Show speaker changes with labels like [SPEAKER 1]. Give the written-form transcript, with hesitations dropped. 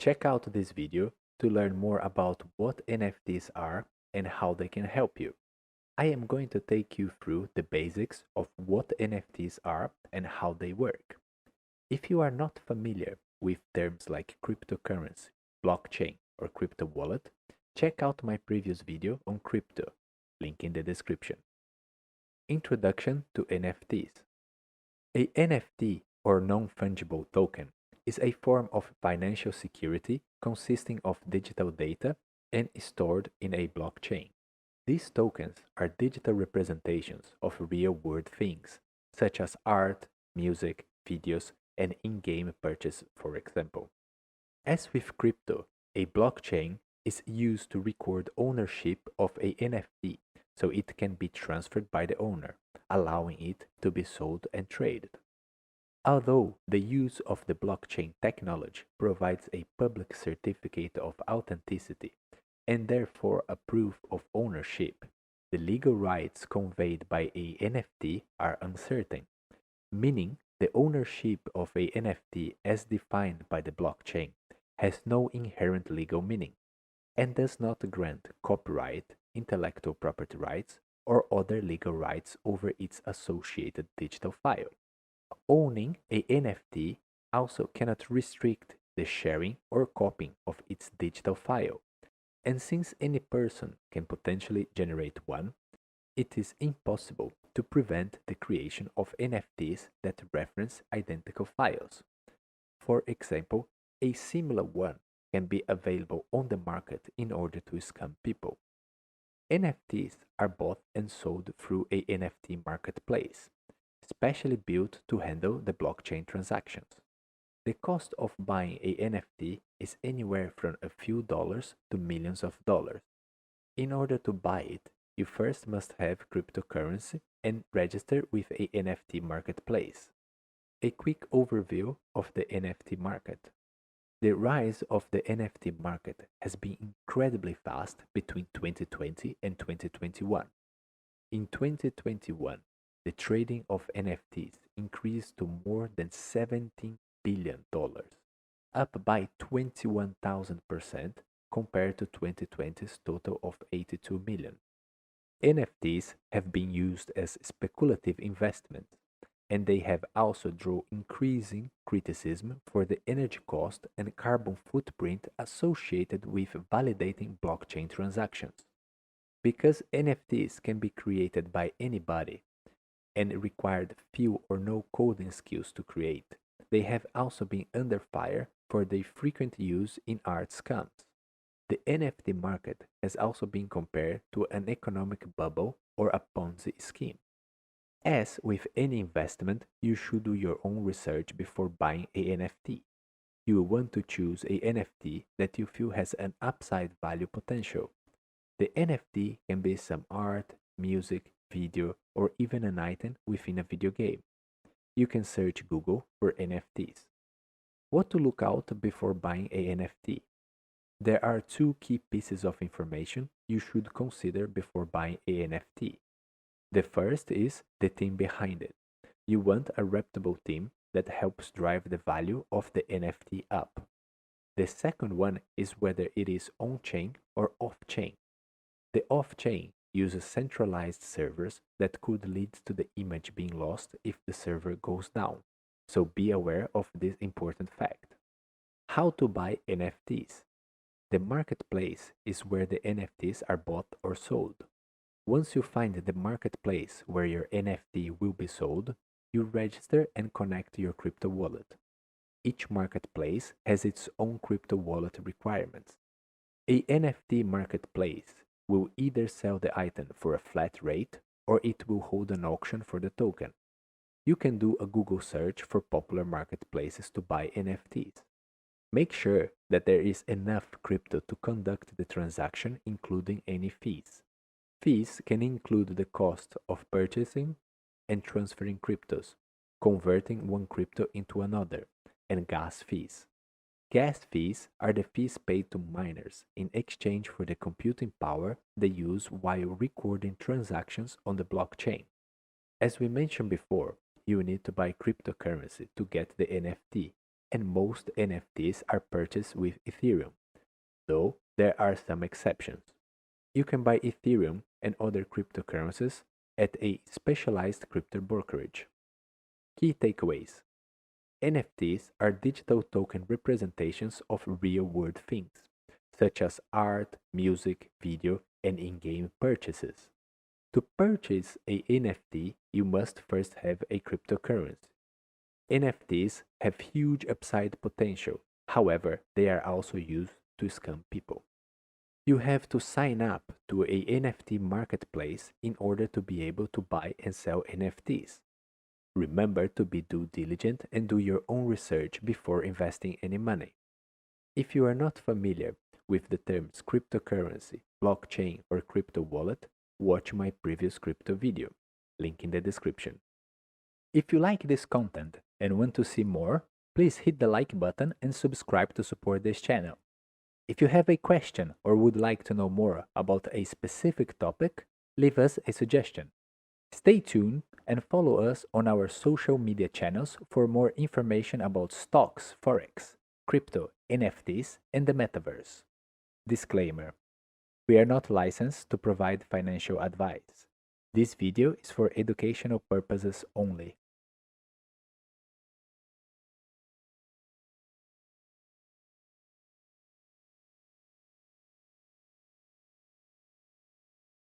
[SPEAKER 1] Check out this video to learn more about what NFTs are and how they can help you. I am going to take you through the basics of what NFTs are and how they work. If you are not familiar with terms like cryptocurrency, blockchain, or crypto wallet, check out my previous video on crypto, link in the description. Introduction to NFTs. A NFT, or non-fungible token, is a form of financial security consisting of digital data and stored in a blockchain. These tokens are digital representations of real-world things, such as art, music, videos, and in-game purchase, for example. As with crypto, a blockchain is used to record ownership of a NFT so it can be transferred by the owner, allowing it to be sold and traded. Although the use of the blockchain technology provides a public certificate of authenticity and therefore a proof of ownership, the legal rights conveyed by a NFT are uncertain, meaning the ownership of a NFT as defined by the blockchain has no inherent legal meaning and does not grant copyright, intellectual property rights, or other legal rights over its associated digital file. Owning a NFT also cannot restrict the sharing or copying of its digital file, and since any person can potentially generate one, it is impossible to prevent the creation of NFTs that reference identical files. For example, a similar one can be available on the market in order to scam people. NFTs are bought and sold through a NFT marketplace, specially built to handle the blockchain transactions. The cost of buying a NFT is anywhere from a few dollars to millions of dollars. In order to buy it, you first must have cryptocurrency and register with a NFT marketplace. A quick overview of the NFT market. The rise of the NFT market has been incredibly fast between 2020 and 2021. In 2021, the trading of NFTs increased to more than $17 billion, up by 21,000% compared to 2020's total of 82 million. NFTs have been used as speculative investments, and they have also drawn increasing criticism for the energy cost and carbon footprint associated with validating blockchain transactions. Because NFTs can be created by anybody and required few or no coding skills to create, they have also been under fire for their frequent use in art scams. The NFT market has also been compared to an economic bubble or a Ponzi scheme. As with any investment, you should do your own research before buying a NFT. You will want to choose a NFT that you feel has an upside value potential. The NFT can be some art, music, video, or even an item within a video game. You can search Google for NFTs. What to look out before buying a NFT? There are two key pieces of information you should consider before buying a NFT. The first is the team behind it. You want a reputable team that helps drive the value of the NFT up. The second one is whether it is on-chain or off-chain. The off-chain uses centralized servers that could lead to the image being lost if the server goes down, so be aware of this important fact. How to buy NFTs? The marketplace is where the NFTs are bought or sold. Once you find the marketplace where your NFT will be sold, you register and connect your crypto wallet. Each marketplace has its own crypto wallet requirements. A NFT marketplace will either sell the item for a flat rate or it will hold an auction for the token. You can do a Google search for popular marketplaces to buy NFTs. Make sure that there is enough crypto to conduct the transaction, including any fees. Fees can include the cost of purchasing and transferring cryptos, converting one crypto into another, and gas fees. Gas fees are the fees paid to miners in exchange for the computing power they use while recording transactions on the blockchain. As we mentioned before, you need to buy cryptocurrency to get the NFT. and most NFTs are purchased with Ethereum, though there are some exceptions. You can buy Ethereum and other cryptocurrencies at a specialized crypto brokerage. Key takeaways: NFTs are digital token representations of real world things, such as art, music, video, and in game purchases. To purchase a NFT, you must first have a cryptocurrency. NFTs have huge upside potential, however, they are also used to scam people. You have to sign up to a NFT marketplace in order to be able to buy and sell NFTs. Remember to be due diligent and do your own research before investing any money. If you are not familiar with the terms cryptocurrency, blockchain, or crypto wallet, watch my previous crypto video, link in the description. If you like this content and want to see more, please hit the like button and subscribe to support this channel. If you have a question or would like to know more about a specific topic, leave us a suggestion. Stay tuned and follow us on our social media channels for more information about stocks, forex, crypto, NFTs, and the metaverse. Disclaimer: we are not licensed to provide financial advice. This video is for educational purposes only.